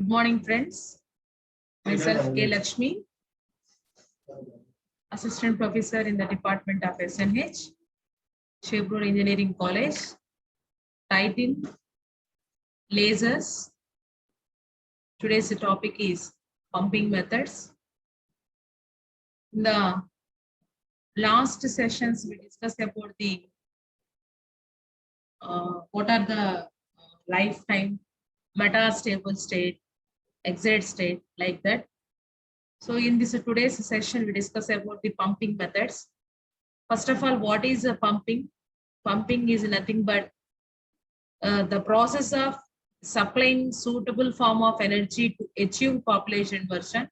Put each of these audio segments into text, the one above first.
Good morning, friends. Myself, K. Lakshmi, Assistant Professor in the Department of SNH, Chevron Engineering College. Title, Lasers. Today's topic is pumping methods. In the last sessions, we discussed about the what are the lifetime metastable state, exit state, like that. So in this today's session, we discuss about the pumping methods. First of all, what is a pumping? Pumping is nothing but the process of supplying suitable form of energy to achieve population inversion.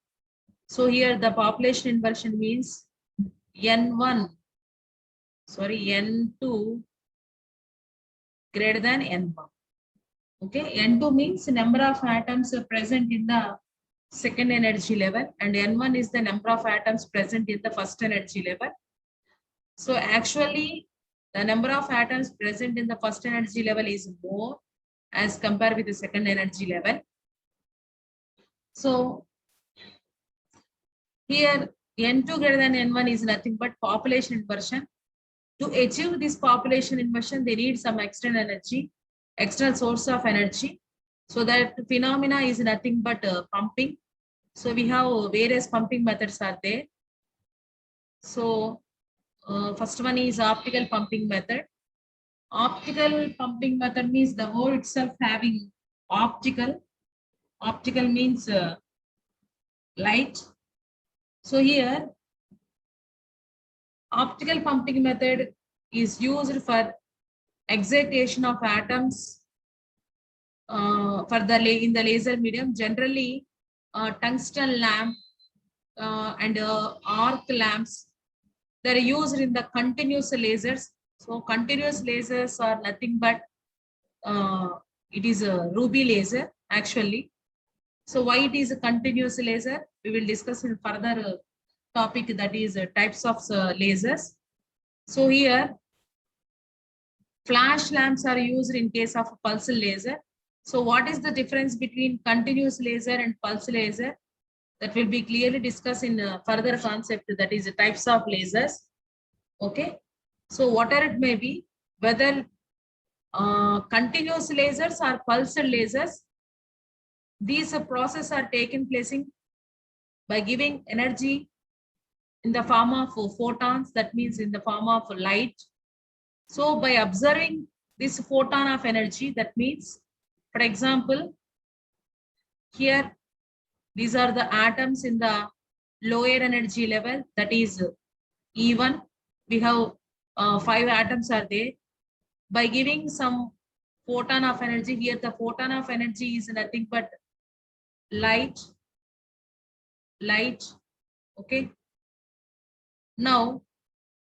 So here the population inversion means N2 greater than N1. Okay, N2 means number of atoms present in the second energy level, and N1 is the number of atoms present in the first energy level. So actually, the number of atoms present in the first energy level is more as compared with the second energy level. So here N2 greater than N1 is nothing but population inversion. To achieve this population inversion, they need some external energy, external source of energy. So that phenomena is nothing but pumping. So we have various pumping methods are there. So first one is optical pumping method. Optical pumping method means the word itself having optical. Optical means light. So here, optical pumping method is used for excitation of atoms in the laser medium. Generally, tungsten lamp and arc lamps, they are used in the continuous lasers. So continuous lasers are nothing but it is a ruby laser actually. So why it is a continuous laser? We will discuss in further topic, that is types of lasers. So here flash lamps are used in case of pulse laser. So what is the difference between continuous laser and pulse laser? That will be clearly discussed in further concept, that is types of lasers. Okay. So whatever it may be, whether continuous lasers or pulsed lasers, these processes are taken placing by giving energy in the form of photons, that means in the form of light. So by observing this photon of energy, that means, for example, here these are the atoms in the lower energy level, that is E1. We have 5 atoms are there. By giving some photon of energy, here the photon of energy is nothing but light. Okay. Now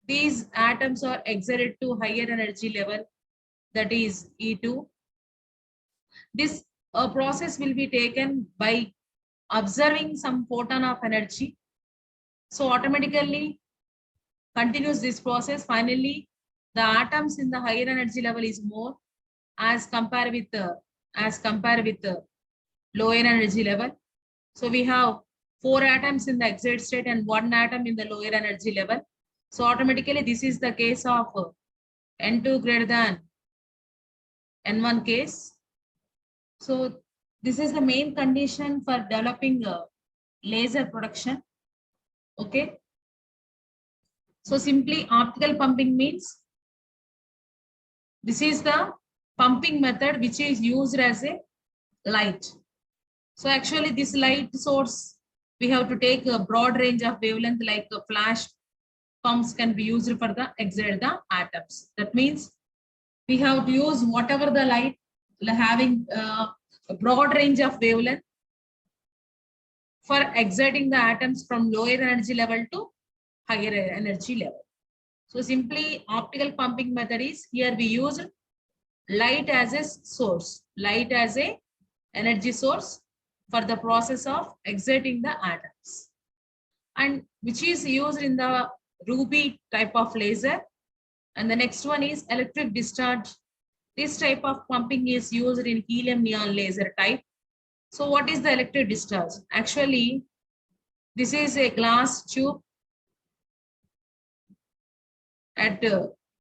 these atoms are excited to higher energy level, that is E2. This process will be taken by observing some photon of energy. So automatically continues this process. Finally, the atoms in the higher energy level is more as compared with lower energy level. So we have 4 atoms in the excited state and 1 atom in the lower energy level. So automatically this is the case of N2 greater than N1 case. So this is the main condition for developing laser production. Okay. So simply optical pumping means this is the pumping method which is used as a light. So actually this light source, we have to take a broad range of wavelength, like flash pumps can be used for the excite the atoms. That means we have to use whatever the light having a broad range of wavelength for exciting the atoms from lower energy level to higher energy level. So simply optical pumping method is, here we use light as a source, light as a energy source for the process of exciting the atoms, and which is used in the ruby type of laser. And the next one is electric discharge. This type of pumping is used in helium neon laser type. So what is the electric discharge? Actually, this is a glass tube. At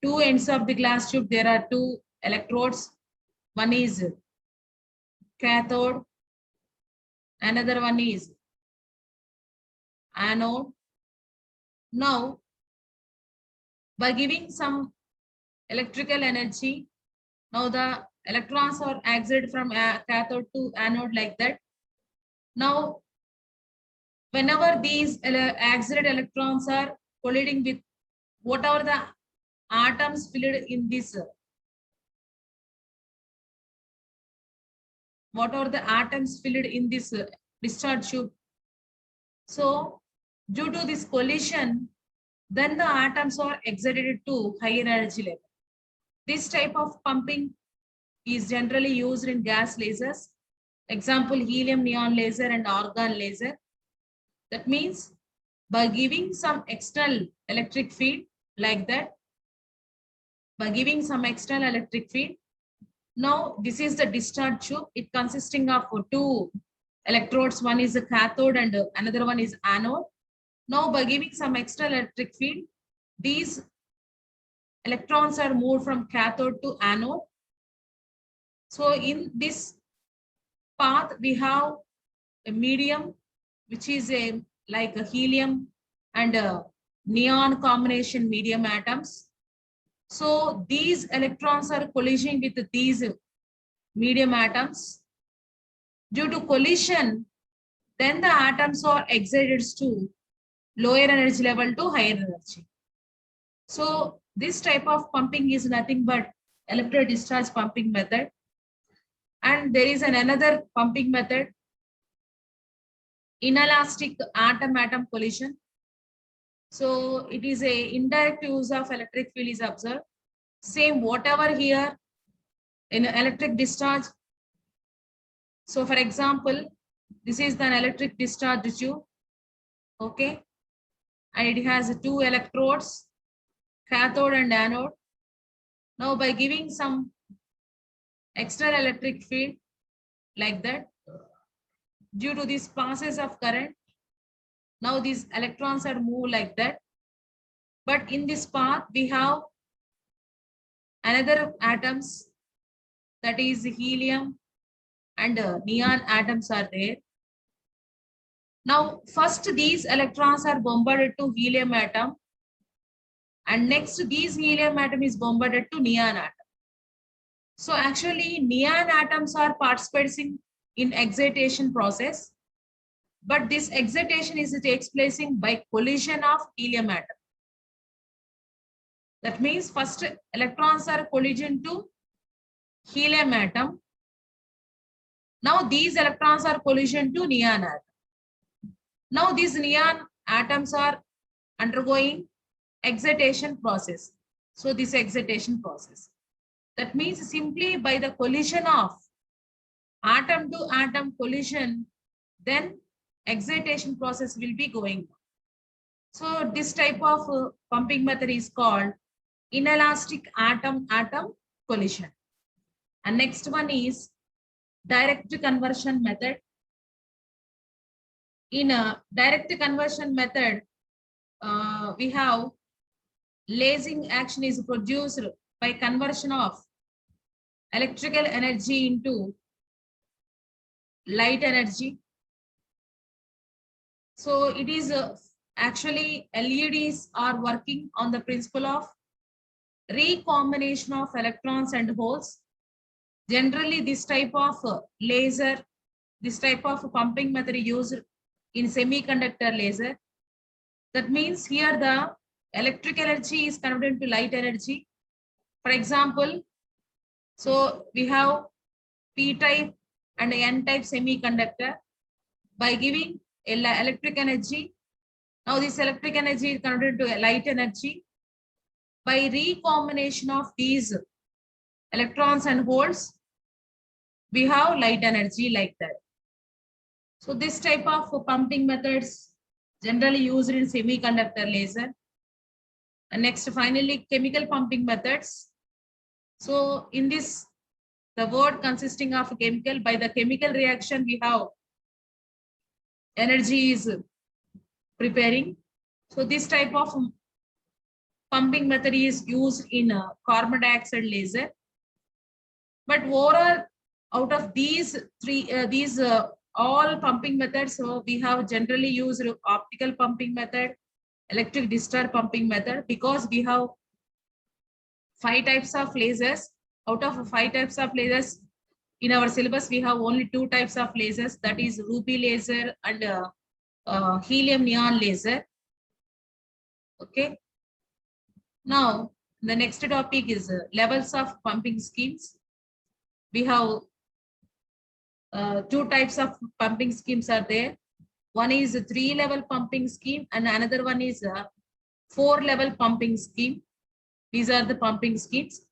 two ends of the glass tube, there are two electrodes. One is cathode, another one is anode. Now, by giving some electrical energy, now the electrons are excited from cathode to anode like that. Now, whenever these excited electrons are colliding with whatever the atoms filled in this, discharge tube. So, due to this collision, then the atoms are excited to higher energy level. This type of pumping is generally used in gas lasers. Example, helium neon laser and argon laser. That means by giving some external electric field like that, now this is the discharge tube. It consisting of two electrodes. One is a cathode and another one is anode. Now by giving some external electric field, these electrons are moved from cathode to anode. So in this path, we have a medium, which is like a helium and a neon combination medium atoms. So these electrons are colliding with these medium atoms. Due to collision, then the atoms are excited to lower energy level to higher energy. So this type of pumping is nothing but electric discharge pumping method. And there is another pumping method, inelastic atom-atom collision. So it is a indirect use of electric field is observed. Same whatever here in electric discharge. So for example, this is an electric discharge tube. Okay. And it has two electrodes, cathode and anode. Now by giving some external electric field like that, due to this passes of current, now these electrons are moved like that. But in this path, we have another atoms, that is helium and neon atoms are there. Now, first these electrons are bombarded to helium atom, and next these helium atom is bombarded to neon atom. So actually, neon atoms are participating in excitation process, but this excitation takes place by collision of helium atom. That means first electrons are collision to helium atom. Now these electrons are collision to neon atom. Now these neon atoms are undergoing excitation process. So this excitation process. That means simply by the collision of atom to atom collision, then excitation process will be going on. So this type of pumping method is called inelastic atom-atom collision. And next one is direct conversion method. In a direct conversion method, we have lasing action is produced by conversion of electrical energy into light energy. So it is actually LEDs are working on the principle of recombination of electrons and holes. Generally, this type of laser, this type of pumping method used in semiconductor laser. That means here the electric energy is converted to light energy. For example, so we have P-type and N-type semiconductor. By giving electric energy, now this electric energy is converted to light energy. By recombination of these electrons and holes, we have light energy like that. So this type of pumping methods generally used in semiconductor laser. And next, finally, chemical pumping methods. So in this the word consisting of chemical. By the chemical reaction, we have energy is preparing. So this type of pumping method is used in a carbon dioxide laser. But overall, out of these all pumping methods, so we have generally used optical pumping method, electric discharge pumping method, because we have 5 types of lasers. Out of 5 types of lasers in our syllabus, we have only 2 types of lasers, that is ruby laser and helium neon laser. Okay. Now, the next topic is levels of pumping schemes. We have 2 types of pumping schemes are there. One is a 3-level pumping scheme and another one is a 4-level pumping scheme. These are the pumping schemes.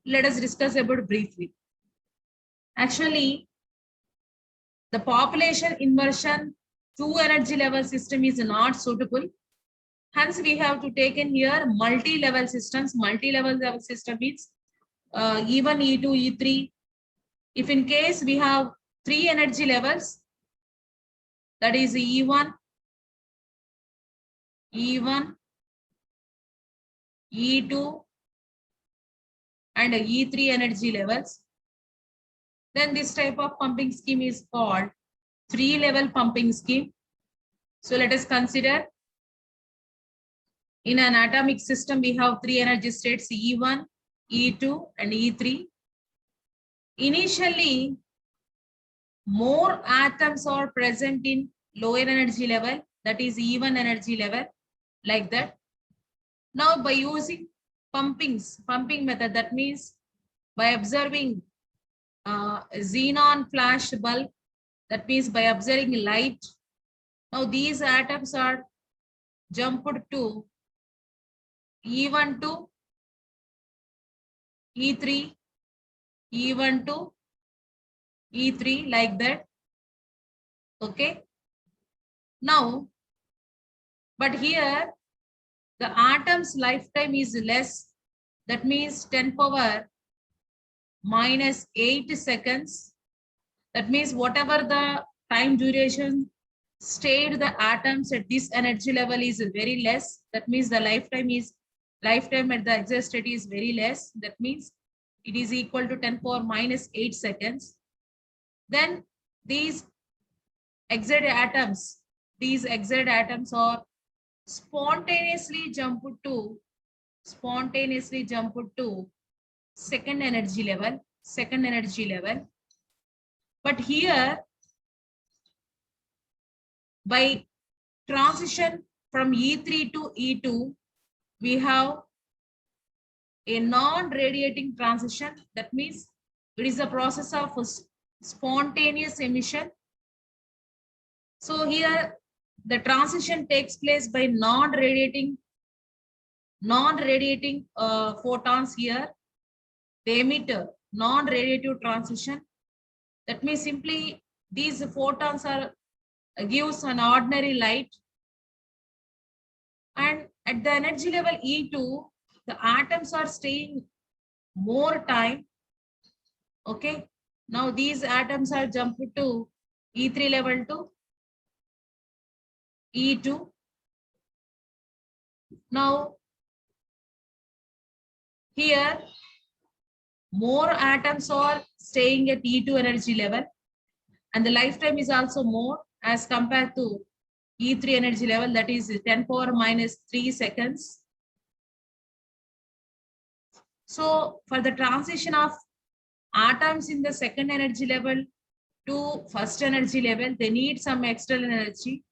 Let us discuss about briefly. Actually, the population immersion 2 energy level system is not suitable. Hence, we have to take in here multi-level systems. Multi-level system means E1, E2, E3. If in case we have 3 energy levels, that is E1, E1, E2, and E3 energy levels, then this type of pumping scheme is called 3-level pumping scheme. So let us consider in an atomic system, we have 3 energy states, E1, E2, and E3. Initially, more atoms are present in lower energy level, that is E1 energy level, like that. Now, by using pumping method, that means by observing xenon flash bulb, that means by observing light. Now, these atoms are jumped to E1 to E3, E1 to E3, like that. Okay. Now, but here the atom's lifetime is less. That means 10 power minus 8 seconds. That means whatever the time duration stayed the atoms at this energy level is very less. That means the lifetime at the exit state is very less. That means it is equal to 10 power minus 8 seconds. Then these exit atoms are spontaneously jumped to second energy level. But here, by transition from E3 to E2, we have a non-radiating transition. That means it is a process of spontaneous emission. So here the transition takes place by non-radiating photons. Here they emit non-radiative transition. That means simply these photons are gives an ordinary light, and at the energy level E2, the atoms are staying more time. Okay. Now these atoms are jumped to E3 level to E2. Now here more atoms are staying at E2 energy level, and the lifetime is also more as compared to E3 energy level, that is 10 power minus 3 seconds. So for the transition of atoms in the second energy level to first energy level, they need some external energy.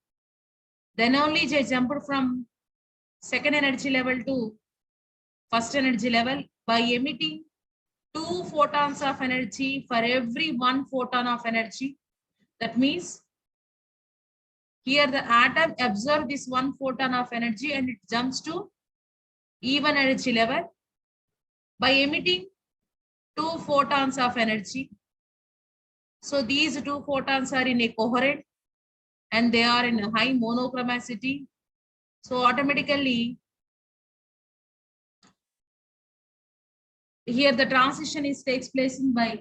Then only they jumped from second energy level to first energy level by emitting 2 photons of energy for every 1 photon of energy. That means here the atom absorbs this 1 photon of energy and it jumps to E1 energy level by emitting 2 photons of energy. So these 2 photons are in a coherent and they are in a high monochromacity. So automatically here the transition takes place by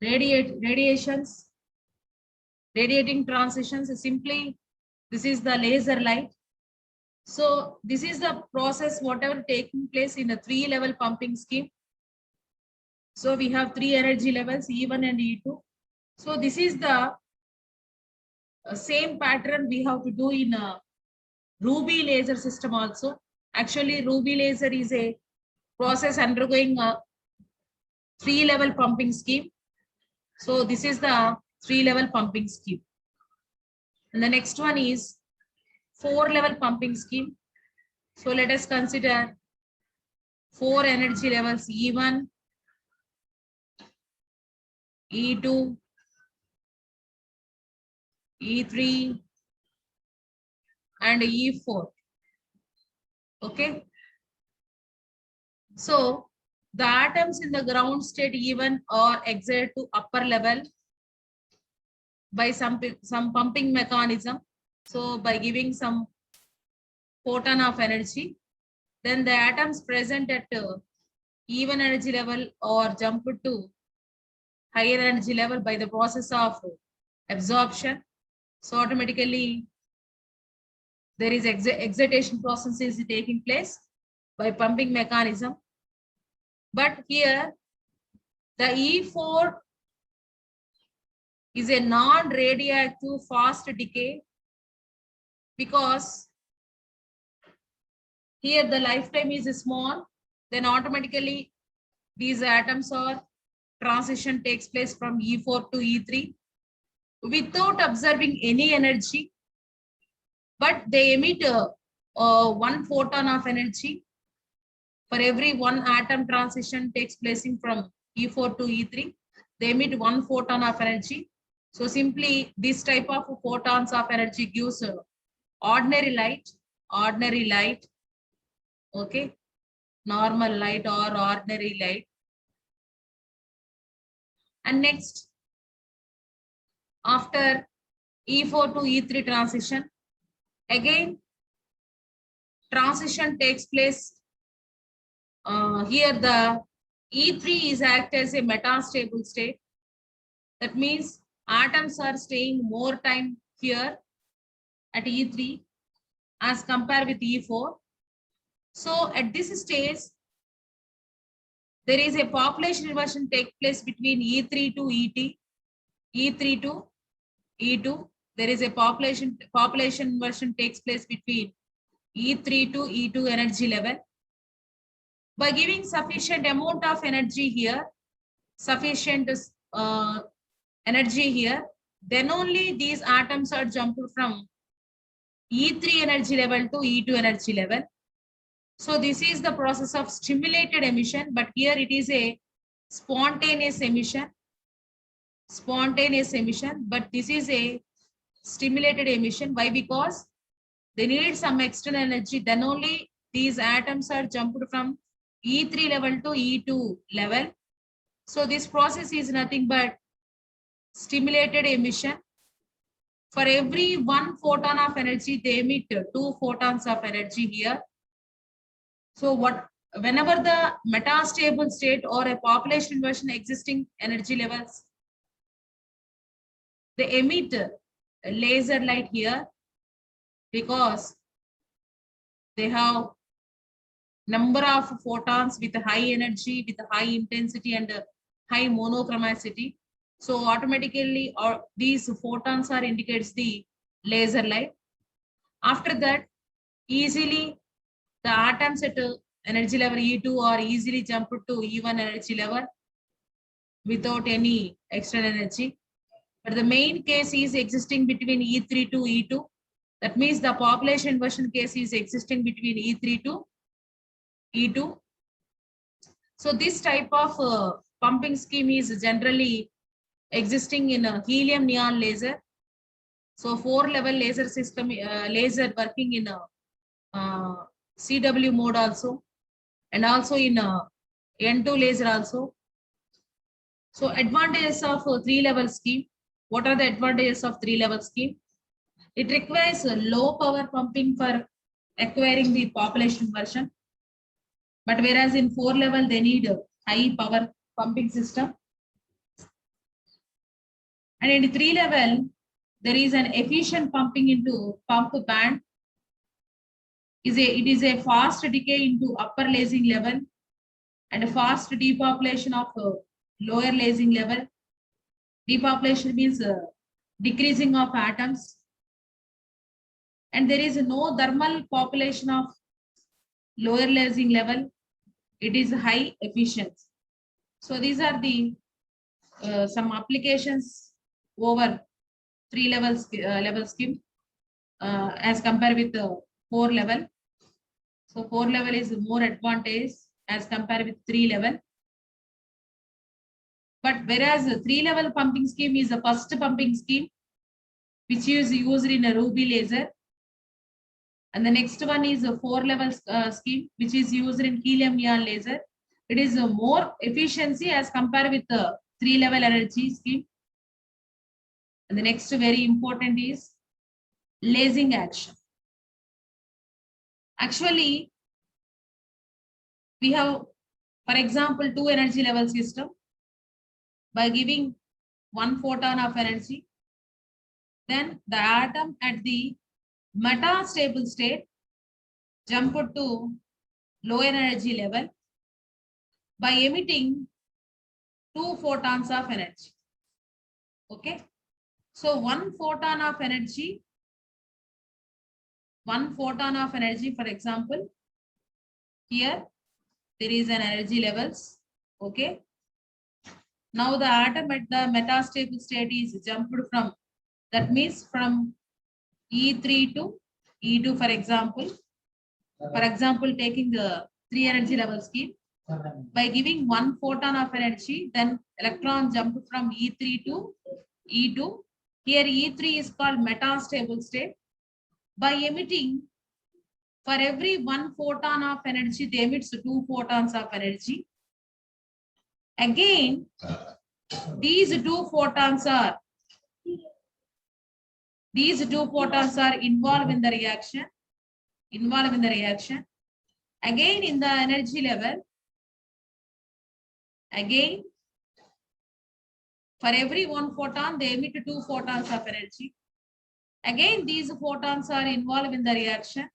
radiations, radiating transitions. Simply, this is the laser light. So this is the process, whatever taking place in a 3-level pumping scheme. So we have 3 energy levels, E1 and E2. So this is the same pattern we have to do in a Ruby laser system also. Actually, Ruby laser is a process undergoing a 3-level pumping scheme. So this is the 3-level pumping scheme. And the next one is 4-level pumping scheme. So let us consider 4 energy levels, E1, E2, E3, and E4. Okay. So the atoms in the ground state E1 are excited to upper level by some pumping mechanism. So by giving some photon of energy, then the atoms present at E1 energy level or jump to higher energy level by the process of absorption. So automatically there is excitation process is taking place by pumping mechanism. But here the E4 is a non-radioactive fast decay, because here the lifetime is small, then automatically these atoms or transition takes place from E4 to E3 without observing any energy, but they emit 1 photon of energy for every 1 atom transition takes place from E4 to E3. They emit 1 photon of energy. So simply this type of photons of energy gives ordinary light, okay, normal light or ordinary light. And next, after E4 to E3 transition, again transition takes place. Here the E3 is act as a metastable state. That means atoms are staying more time here at E3 as compared with E4. So at this stage, there is a population inversion take place between E3 to ET, E3 to E2. There is a population inversion takes place between E3 to E2 energy level. By giving sufficient amount of energy here, sufficient energy here, then only these atoms are jumped from E3 energy level to E2 energy level. So this is the process of stimulated emission, but here it is a spontaneous emission. But this is a stimulated emission. Why? Because they need some external energy, then only these atoms are jumped from E3 level to E2 level. So this process is nothing but stimulated emission. For every 1 photon of energy, they emit 2 photons of energy here. So whenever the metastable state or a population inversion existing energy levels, they emit laser light here, because they have number of photons with high energy, with high intensity and high monochromaticity. So automatically these photons are indicates the laser light. After that, easily the atoms at energy level E2 are easily jumped to E1 energy level without any external energy. But the main case is existing between E3 to E2. That means the population inversion case is existing between E3 to E2. So this type of pumping scheme is generally existing in a helium neon laser. So 4-level laser system, laser working in a CW mode also, and also in a N2 laser also. So advantages of 3-level scheme. What are the advantages of 3-level scheme? It requires a low power pumping for acquiring the population inversion. But whereas in 4-level, they need a high power pumping system. And in 3 level, there is an efficient pumping into pump band. It is a fast decay into upper lasing level and a fast depopulation of lower lasing level. Depopulation means decreasing of atoms. And there is no thermal population of lower lasing level. It is high efficiency. So these are the some applications over 3 levels level scheme as compared with 4 level. So 4 level is more advantage as compared with 3 level. But whereas 3 level pumping scheme is the first pumping scheme which is used in a ruby laser. And the next one is a 4 level scheme which is used in helium neon laser. It is more efficiency as compared with the 3 level energy scheme. And the next very important is lasing action. Actually, we have, for example, 2 energy level system. By giving 1 photon of energy, then the atom at the metastable state jump to low energy level by emitting 2 photons of energy. Okay. So 1 photon of energy, for example, here there is an energy levels. Okay. Now the atom at the metastable state is jumped from, that means from E3 to E2, for example. For example, taking the 3 energy level scheme, by giving 1 photon of energy, then electron jump from E3 to E2. Here E3 is called metastable state. By emitting, for every 1 photon of energy, they emit 2 photons of energy. Again, these two photons are involved in the reaction. Again, in the energy level, again, for every 1 photon, they emit 2 photons of energy. Again, these photons are involved in the reaction.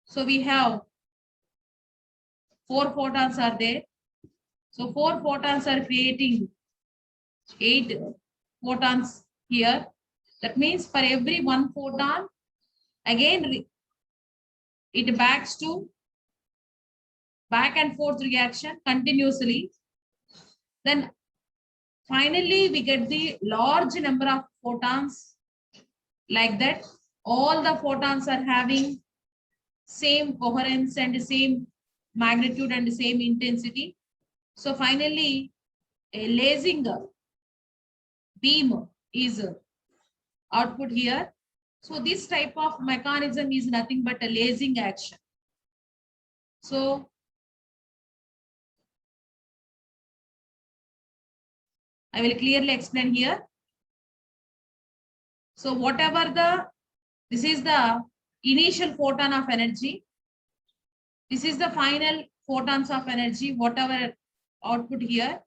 So we have 4 photons are there. So 4 photons are creating 8 photons here. That means for every 1 photon, again, it backs to back and forth reaction continuously. Then finally, we get the large number of photons like that. All the photons are having same coherence and same magnitude and same intensity. So finally, a lasing beam is output here. So this type of mechanism is nothing but a lasing action. So I will clearly explain here. So this is the initial photon of energy. This is the final photons of energy, whatever output here.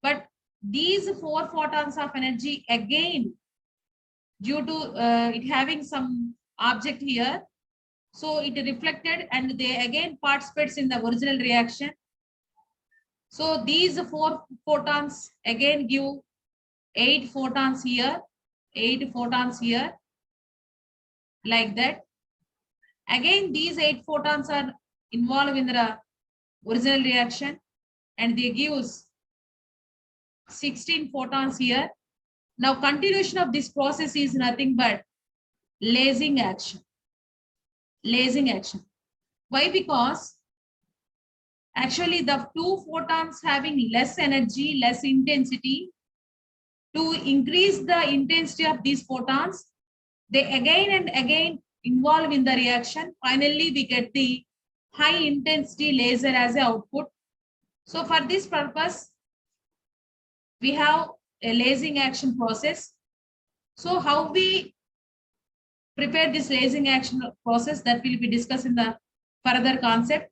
But these 4 photons of energy, again, due to it having some object here, so it reflected and they again participates in the original reaction. So these 4 photons again give 8 photons here, like that. Again, these 8 photons are involved in the original reaction and they gives 16 photons here. Now continuation of this process is nothing but lasing action. Why? Because actually the 2 photons having less energy, less intensity, to increase the intensity of these photons, they again and again involve in the reaction. Finally, we get the high intensity laser as an output. So for this purpose, we have a lasing action process. So how we prepare this lasing action process, that will be discussed in the further concept.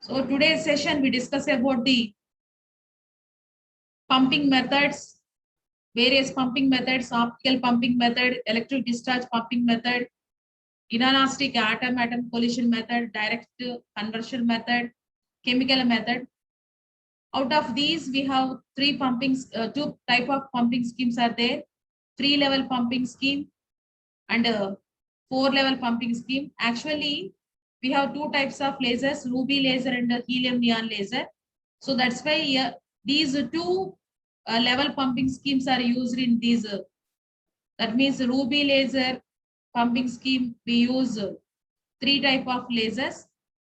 So today's session we discuss about the pumping methods various pumping methods, optical pumping method, electric discharge pumping method, inelastic atom-atom collision method, direct conversion method, chemical method. Out of these, we have two type of pumping schemes are there: 3-level pumping scheme and 4-level pumping scheme. Actually, we have two types of lasers: ruby laser and helium neon laser. So that's why these two level pumping schemes are used in these. That means ruby laser pumping scheme, we use 3 type of lasers,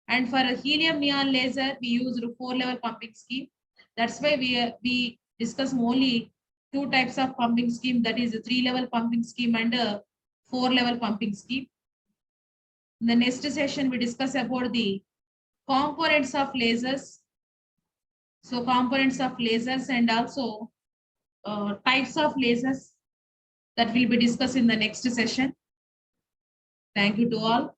and for a helium neon laser, we use 4-level pumping scheme. That's why we discuss only 2 types of pumping scheme, that is a 3-level pumping scheme and a 4-level pumping scheme. In the next session, we discuss about the components of lasers. So components of lasers and also types of lasers that will be discussed in the next session. Thank you to all.